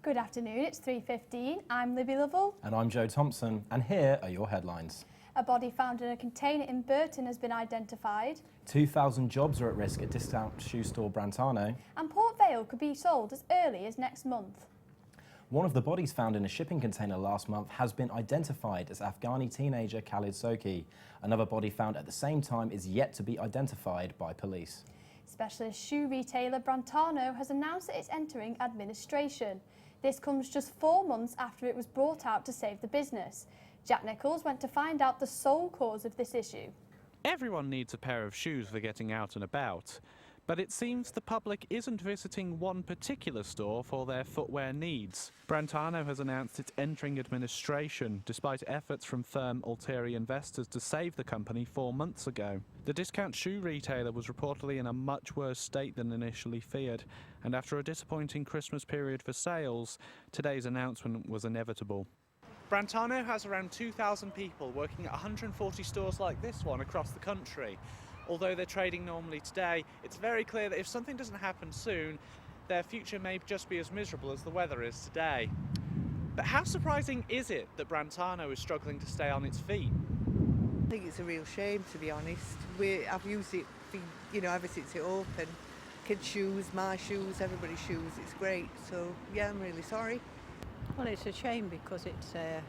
Good afternoon, it's 3:15. I'm Libby Lovell. And I'm Joe Thompson, and here are your headlines. A body found in a container in Burton has been identified. 2,000 jobs are at risk at discount shoe store Brantano. And Port Vale could be sold as early as next month. One of the bodies found in a shipping container last month has been identified as Afghani teenager Khalid Soki. Another body found at the same time is yet to be identified by police. Specialist shoe retailer Brantano has announced that it's entering administration. This comes just 4 months after it was brought out to save the business. Jack Nichols went to find out the sole cause of this issue. Everyone needs a pair of shoes for getting out and about, but it seems the public isn't visiting one particular store for their footwear needs. Brantano has announced it's entering administration, despite efforts from firm Altieri investors to save the company 4 months ago. The discount shoe retailer was reportedly in a much worse state than initially feared, and after a disappointing Christmas period for sales, today's announcement was inevitable. Brantano has around 2,000 people working at 140 stores like this one across the country. Although they're trading normally today, it's very clear that if something doesn't happen soon, their future may just be as miserable as the weather is today. But how surprising is it that Brantano is struggling to stay on its feet? I think it's a real shame, to be honest. I've used it, ever since it opened. Kids' shoes, my shoes, everybody's shoes. It's great. So yeah, I'm really sorry. Well, it's a shame because it's the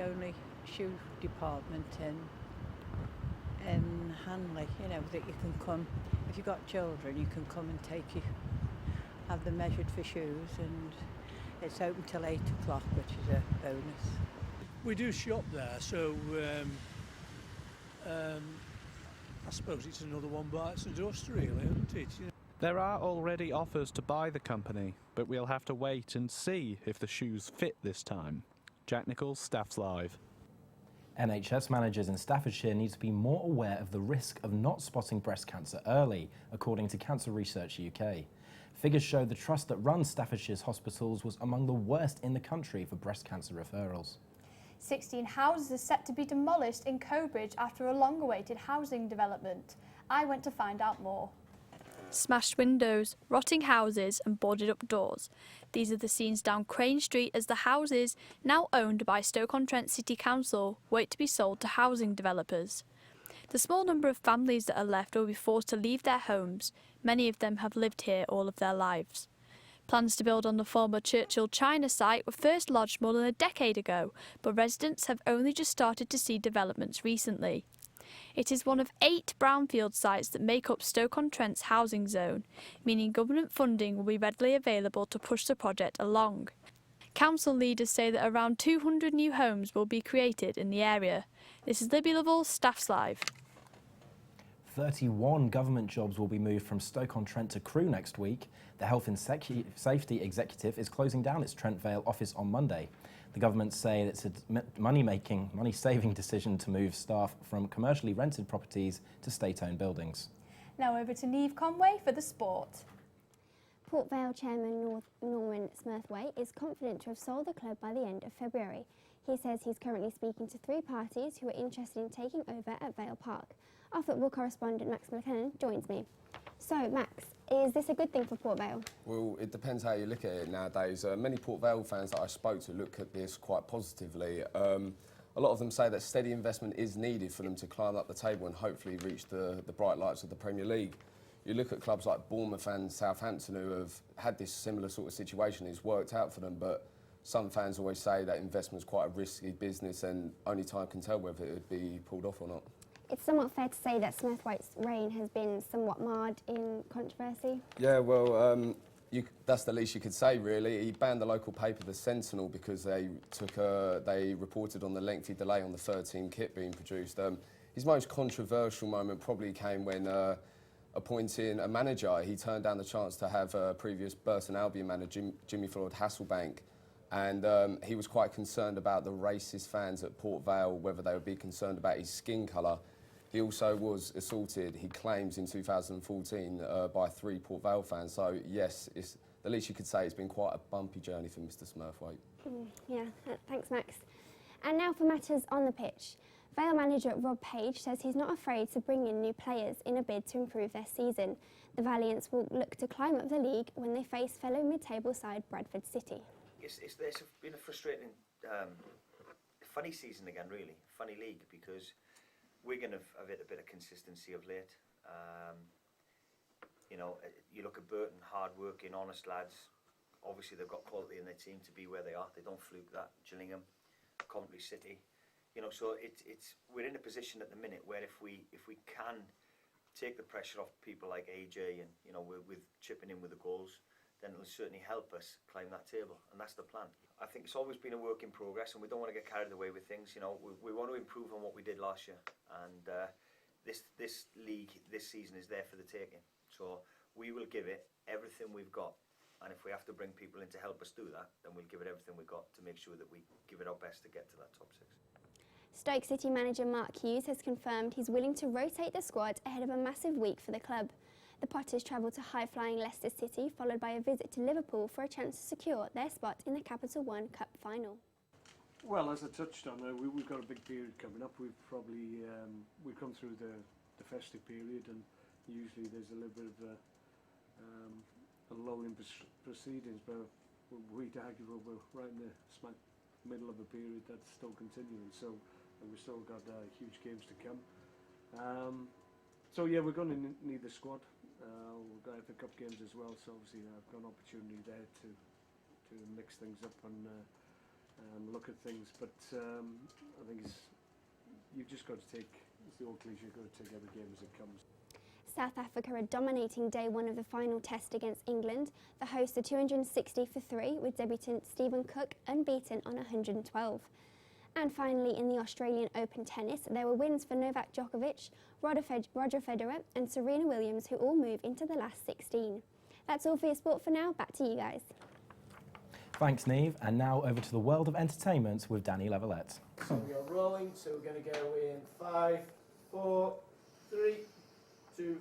only shoe department in Hanley, that you can come, if you've got children, you can come and have them measured for shoes, and it's open till 8 o'clock, which is a bonus. We do shop there, so I suppose it's another one bites the dust, really, isn't it? There are already offers to buy the company, but we'll have to wait and see if the shoes fit this time. Jack Nichols, Staffs Live. NHS managers in Staffordshire need to be more aware of the risk of not spotting breast cancer early, according to Cancer Research UK. Figures show the trust that runs Staffordshire's hospitals was among the worst in the country for breast cancer referrals. 16 houses are set to be demolished in Cobridge after a long-awaited housing development. I went to find out more. Smashed windows, rotting houses and boarded up doors. These are the scenes down Crane Street as the houses, now owned by Stoke-on-Trent City Council, wait to be sold to housing developers. The small number of families that are left will be forced to leave their homes. Many of them have lived here all of their lives. Plans to build on the former Churchill China site were first lodged more than a decade ago, but residents have only just started to see developments recently. It is one of 8 brownfield sites that make up Stoke-on-Trent's housing zone, meaning government funding will be readily available to push the project along. Council leaders say that around 200 new homes will be created in the area. This is Libby Lovell, Staffs Live. 31 government jobs will be moved from Stoke-on-Trent to Crewe next week. The Health and Safety Executive is closing down its Trent Vale office on Monday. The government say it's a money-saving decision to move staff from commercially rented properties to state-owned buildings. Now over to Neve Conway for the sport. Port Vale chairman Norman Smurthwaite is confident to have sold the club by the end of February. He says he's currently speaking to 3 parties who are interested in taking over at Vale Park. Our football correspondent Max McLennan joins me. So Max, is this a good thing for Port Vale? Well, it depends how you look at it nowadays. Many Port Vale fans that I spoke to look at this quite positively. A lot of them say that steady investment is needed for them to climb up the table and hopefully reach the bright lights of the Premier League. you look at clubs like Bournemouth and Southampton who have had this similar sort of situation. It's worked out for them, but some fans always say that investment's quite a risky business and only time can tell whether it would be pulled off or not. It's somewhat fair to say that Smith-White's reign has been somewhat marred in controversy. Yeah, well, that's the least you could say, really. He banned the local paper, The Sentinel, because they reported on the lengthy delay on the third-team kit being produced. His most controversial moment probably came when appointing a manager. He turned down the chance to have previous Burton Albion manager Jimmy Floyd Hasselbank, and he was quite concerned about the racist fans at Port Vale, whether they would be concerned about his skin colour. He also was assaulted, he claims, in 2014 by 3 Port Vale fans. So, yes, it's, the least you could say it's been quite a bumpy journey for Mr Smurthwaite. Yeah, thanks, Max. And now for matters on the pitch. Vale manager Rob Page says he's not afraid to bring in new players in a bid to improve their season. The Valiants will look to climb up the league when they face fellow mid-table side Bradford City. It's been a frustrating, funny season again, really. Funny league, because Wigan have hit a bit of consistency of late. You know, you look at Burton, hard-working, honest lads. Obviously, they've got quality in their team to be where they are. They don't fluke that. Gillingham, Coventry City. You know, so we're in a position at the minute where if we can take the pressure off people like AJ and, you know, with chipping in with the goals, then it'll certainly help us climb that table, and that's the plan. I think it's always been a work in progress, and we don't want to get carried away with things. You know, we want to improve on what we did last year, and this league, this season is there for the taking. So we will give it everything we've got, and if we have to bring people in to help us do that, then we'll give it everything we've got to make sure that we give it our best to get to that top 6. Stoke City manager Mark Hughes has confirmed he's willing to rotate the squad ahead of a massive week for the club. The Potters travel to high-flying Leicester City, followed by a visit to Liverpool for a chance to secure their spot in the Capital One Cup final. Well, as I touched on, we've got a big period coming up. We've probably we've come through the festive period, and usually there's a little bit of a lull in proceedings, but we'd argue we're right in the smack middle of a period that's still continuing. So we've still got huge games to come. So yeah, we're going to need the squad. We've got FA Cup games as well, so obviously I've got an opportunity there to mix things up and look at things. But I think you've just got to take, it's the old cliche, you've got to take every game as it comes. South Africa are dominating day one of the final test against England. The hosts are 260 for 3, with debutant Stephen Cook unbeaten on 112. And finally, in the Australian Open tennis, there were wins for Novak Djokovic, Roger Federer and Serena Williams, who all move into the last 16. That's all for your sport for now. Back to you guys. Thanks, Neve. And now over to the world of entertainment with Danny Levelette. So we are rolling, so we're going to go in 5, 4, 3, 2.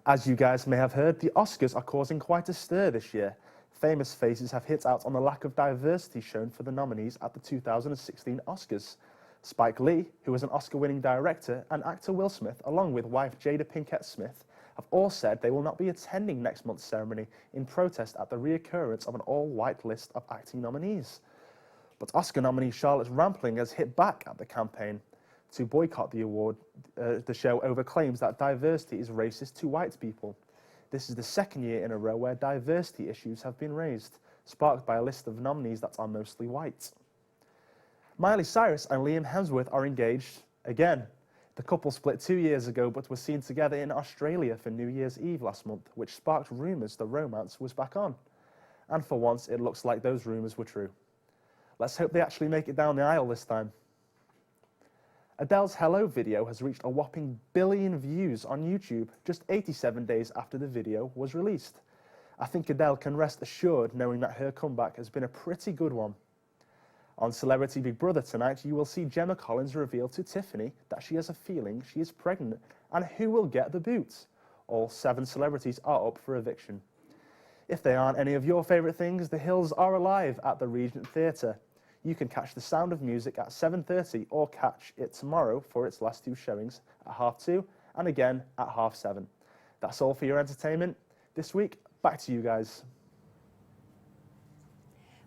As you guys may have heard, the Oscars are causing quite a stir this year. Famous faces have hit out on the lack of diversity shown for the nominees at the 2016 Oscars. Spike Lee, who is an Oscar-winning director, and actor Will Smith, along with wife Jada Pinkett Smith, have all said they will not be attending next month's ceremony in protest at the reoccurrence of an all-white list of acting nominees. But Oscar nominee Charlotte Rampling has hit back at the campaign to boycott the award, the show over claims that diversity is racist to white people. This is the second year in a row where diversity issues have been raised, sparked by a list of nominees that are mostly white. Miley Cyrus and Liam Hemsworth are engaged again. The couple split 2 years ago but were seen together in Australia for New Year's Eve last month, which sparked rumours the romance was back on. And for once, it looks like those rumours were true. Let's hope they actually make it down the aisle this time. Adele's Hello video has reached a whopping 1 billion views on YouTube just 87 days after the video was released. I think Adele can rest assured knowing that her comeback has been a pretty good one. On Celebrity Big Brother tonight, you will see Gemma Collins reveal to Tiffany that she has a feeling she is pregnant and who will get the boot. All 7 celebrities are up for eviction. If they aren't any of your favourite things, The Hills are alive at the Regent Theatre. You can catch The Sound of Music at 7:30 or catch it tomorrow for its last 2 showings at 2:30 and again at 7:30. That's all for your entertainment this week. Back to you guys.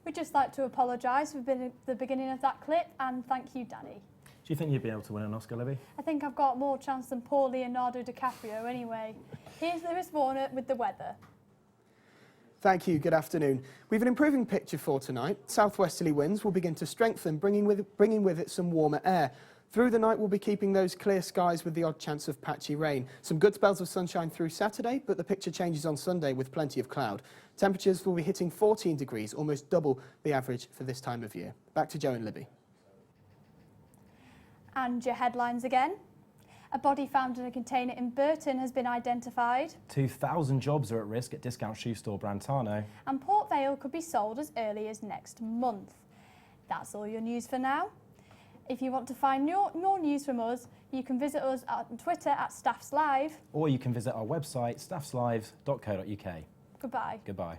We'd just like to apologise for the beginning of that clip, and thank you, Danny. Do you think you'd be able to win an Oscar, Libby? I think I've got more chance than poor Leonardo DiCaprio anyway. Here's Lewis Warner with the weather. Thank you, good afternoon. We've an improving picture for tonight. Southwesterly winds will begin to strengthen, bringing with it some warmer air. Through the night, we'll be keeping those clear skies with the odd chance of patchy rain. Some good spells of sunshine through Saturday, but the picture changes on Sunday with plenty of cloud. Temperatures will be hitting 14 degrees, almost double the average for this time of year. Back to Joe and Libby. And your headlines again. A body found in a container in Burton has been identified. 2,000 jobs are at risk at discount shoe store Brantano. And Port Vale could be sold as early as next month. That's all your news for now. If you want to find more news from us, you can visit us on Twitter at Staffs Live. Or you can visit our website, staffslive.co.uk. Goodbye. Goodbye.